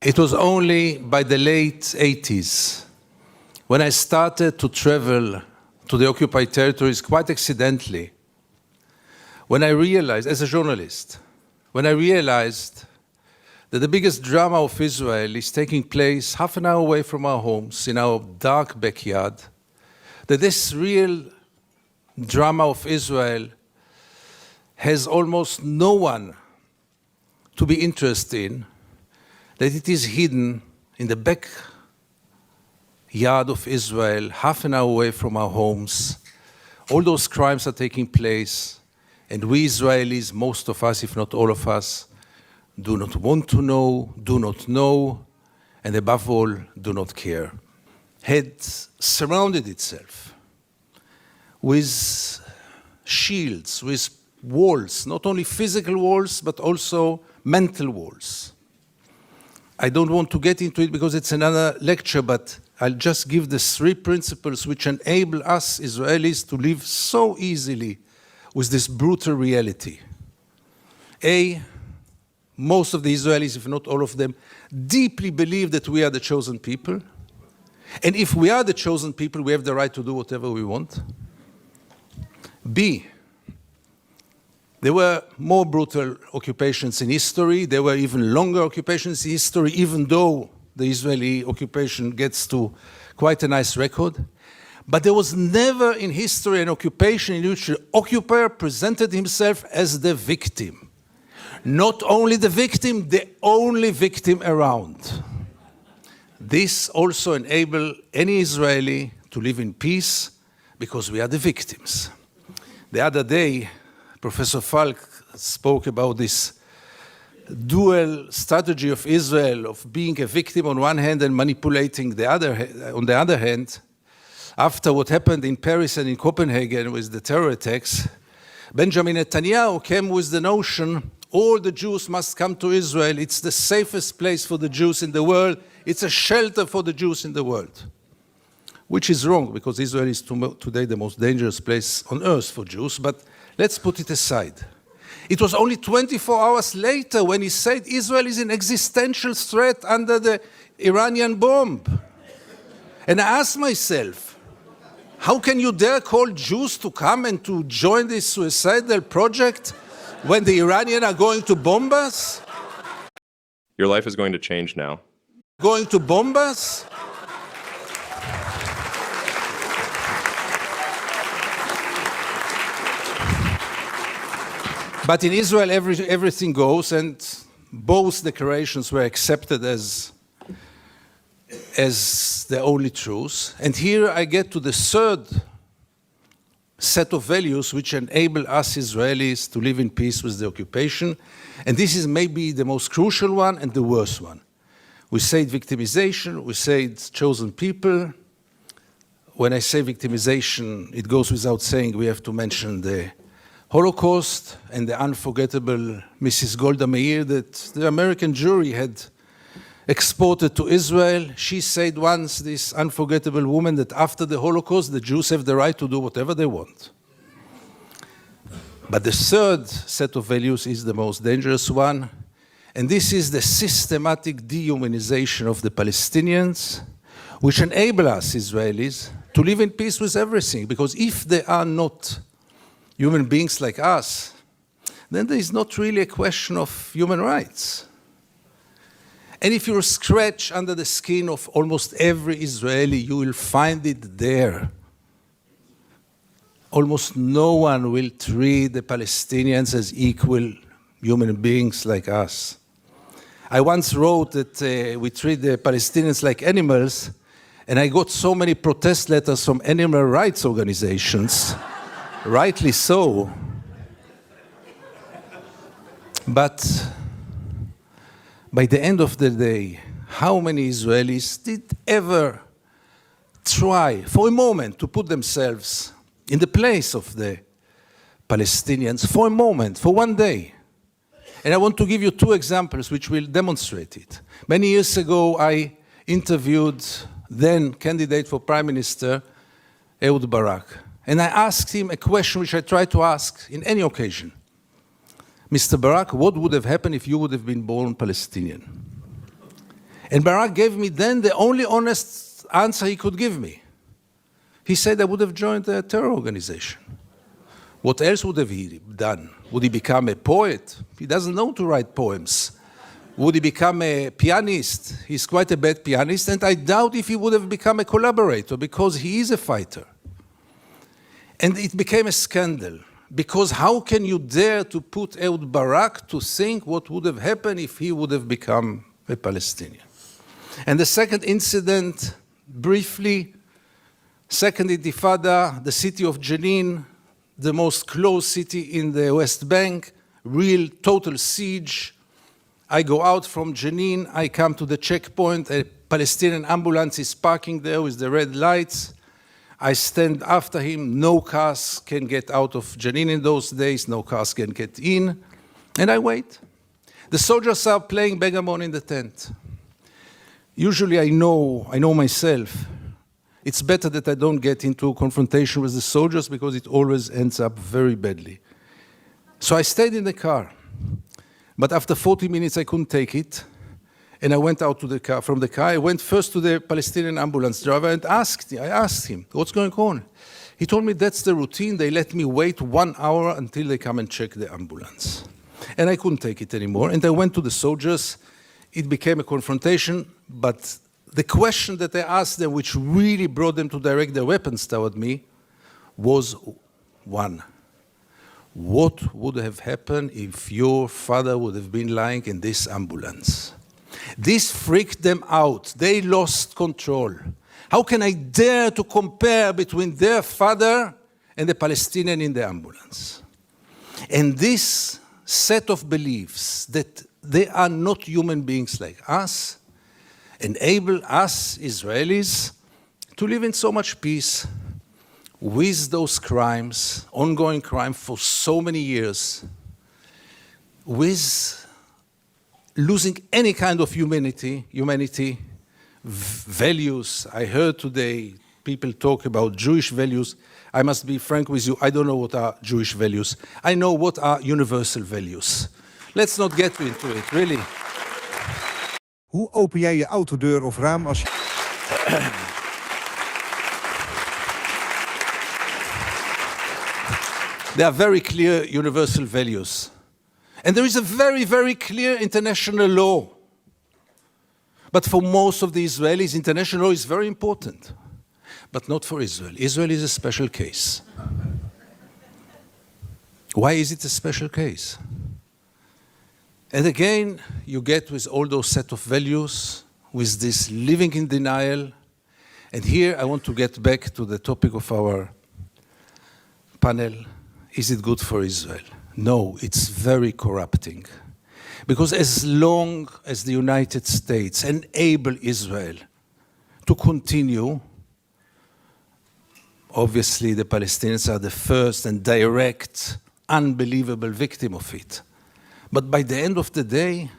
It was only by the late 80s when I started to travel to the occupied territories quite accidentally, when I realized, as a journalist, when I realized that the biggest drama of Israel is taking place half an hour away from our homes, in our dark backyard, that this real drama of Israel has almost no one to be interested in, that it is hidden in the backyard of Israel, half an hour away from our homes. All those crimes are taking place, and we Israelis, most of us, if not all of us, do not want to know, do not know, and above all, do not care. Had surrounded itself with shields, with walls, not only physical walls, but also mental walls. I don't want to get into it because it's another lecture, but I'll just give the 3 principles which enable us Israelis to live so easily with this brutal reality. A, most of the Israelis, if not all of them, deeply believe that we are the chosen people. And if we are the chosen people, we have the right to do whatever we want. B, there were more brutal occupations in history. There were even longer occupations in history, even though the Israeli occupation gets to quite a nice record. But there was never in history an occupation in which the occupier presented himself as the victim. Not only the victim, the only victim around. This also enables any Israeli to live in peace because we are the victims. The other day, Professor Falk spoke about this dual strategy of Israel of being a victim on one hand and manipulating on the other hand. After what happened in Paris and in Copenhagen with the terror attacks, Benjamin Netanyahu came with the notion all the Jews must come to Israel. It's the safest place for the Jews in the world. It's a shelter for the Jews in the world. Which is wrong, because Israel is today the most dangerous place on earth for Jews, but let's put it aside. It was only 24 hours later when he said Israel is an existential threat under the Iranian bomb. And I asked myself, how can you dare call Jews to come and to join this suicidal project when the Iranians are going to bomb us? Your life is going to change now. Going to bomb us? But in Israel, everything goes, and both declarations were accepted as the only truth. And here I get to the 3rd set of values which enable us Israelis to live in peace with the occupation. And this is maybe the most crucial one and the worst one. We say victimization, we say chosen people. When I say victimization, it goes without saying we have to mention the Holocaust and the unforgettable Mrs. Golda Meir that the American jury had exported to Israel. She said once, this unforgettable woman, that after the Holocaust, the Jews have the right to do whatever they want. But the 3rd set of values is the most dangerous one, and this is the systematic dehumanization of the Palestinians, which enable us Israelis to live in peace with everything, because if they are not human beings like us, then there is not really a question of human rights. And if you scratch under the skin of almost every Israeli, you will find it there. Almost no one will treat the Palestinians as equal human beings like us. I once wrote that we treat the Palestinians like animals, and I got so many protest letters from animal rights organizations. Rightly so. But by the end of the day, how many Israelis did ever try for a moment to put themselves in the place of the Palestinians for a moment, for one day? And I want to give you 2 examples which will demonstrate it. Many years ago, I interviewed then candidate for Prime Minister Ehud Barak. And I asked him a question which I try to ask in any occasion. Mr. Barak, what would have happened if you would have been born Palestinian? And Barak gave me then the only honest answer he could give me. He said I would have joined a terror organization. What else would have he done? Would he become a poet? He doesn't know to write poems. Would he become a pianist? He's quite a bad pianist, and I doubt if he would have become a collaborator, because he is a fighter. And it became a scandal, because how can you dare to put Ehud Barak to think what would have happened if he would have become a Palestinian? And the second incident, briefly, Second Intifada, the city of Jenin, the most closed city in the West Bank, real total siege. I go out from Jenin, I come to the checkpoint, a Palestinian ambulance is parking there with the red lights. I stand after him, no cars can get out of Jenin in those days, no cars can get in, and I wait. The soldiers are playing backgammon in the tent. Usually I know myself, it's better that I don't get into a confrontation with the soldiers because it always ends up very badly. So I stayed in the car. But after 40 minutes, I couldn't take it. And I went out to the car. From the car, I went first to the Palestinian ambulance driver and I asked him, what's going on? He told me that's the routine. They let me wait 1 hour until they come and check the ambulance. And I couldn't take it anymore. And I went to the soldiers. It became a confrontation. But the question that I asked them, which really brought them to direct their weapons toward me, was one. What would have happened if your father would have been lying in this ambulance? This freaked them out. They lost control. How can I dare to compare between their father and the Palestinian in the ambulance? And this set of beliefs that they are not human beings like us enable us Israelis to live in so much peace with those crimes, ongoing crime for so many years, with losing any kind of humanity, values. I heard today people talk about Jewish values. I must be frank with you, I don't know what are Jewish values. I know what are universal values. Let's not get into it, really. Hoe open jij je autodeur of raam als je... There are very clear universal values. And there is a very, very clear international law. But for most of the Israelis, international law is very important. But not for Israel. Israel is a special case. Why is it a special case? And again, you get with all those set of values, with this living in denial. And here I want to get back to the topic of our panel. Is it good for Israel? No, it's very corrupting. Because as long as the United States enable Israel to continue, obviously the Palestinians are the first and direct, unbelievable victim of it. But by the end of the day,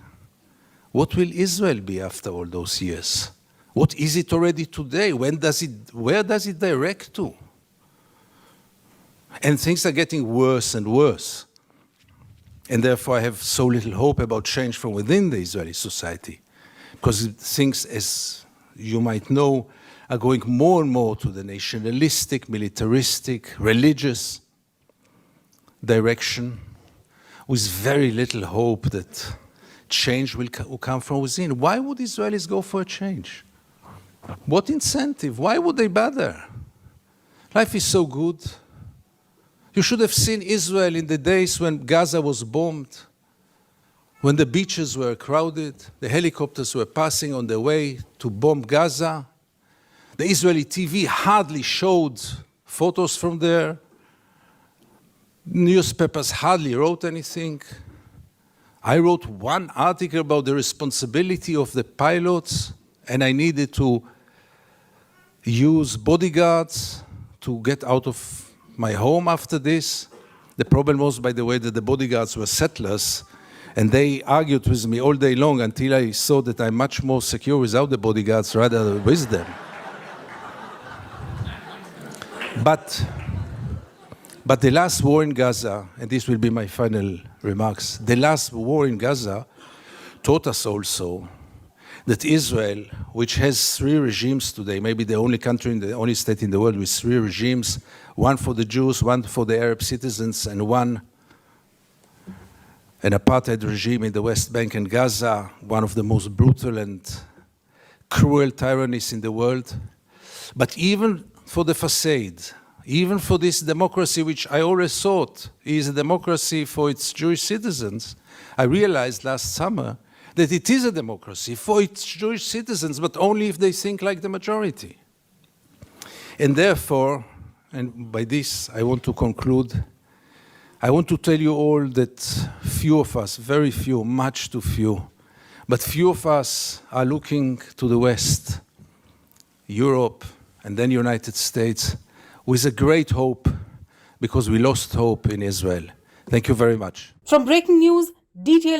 what will Israel be after all those years? What is it already today? Where does it direct to? And things are getting worse and worse. And therefore I have so little hope about change from within the Israeli society. Because things, as you might know, are going more and more to the nationalistic, militaristic, religious direction, with very little hope that change will come from within. Why would Israelis go for a change? What incentive? Why would they bother? Life is so good. You should have seen Israel in the days when Gaza was bombed, when the beaches were crowded, the helicopters were passing on their way to bomb Gaza. The Israeli TV hardly showed photos from there. Newspapers hardly wrote anything. I wrote one article about the responsibility of the pilots, and I needed to use bodyguards to get out of my home after this. The problem was, by the way, that the bodyguards were settlers, and they argued with me all day long until I saw that I'm much more secure without the bodyguards rather than with them. But the last war in Gaza, and this will be my final remarks, the last war in Gaza taught us also that Israel, which has 3 regimes today, maybe the only country, the only state in the world with 3 regimes, one for the Jews, one for the Arab citizens, and an apartheid regime in the West Bank and Gaza, one of the most brutal and cruel tyrannies in the world. But even for the facade, even for this democracy, which I always thought is a democracy for its Jewish citizens, I realized last summer that it is a democracy for its Jewish citizens, but only if they think like the majority. And therefore, and by this I want to conclude, I want to tell you all that few of us, very few, much too few, but few of us are looking to the West, Europe, and then United States, with a great hope, because we lost hope in Israel. Thank you very much. From breaking news, detailed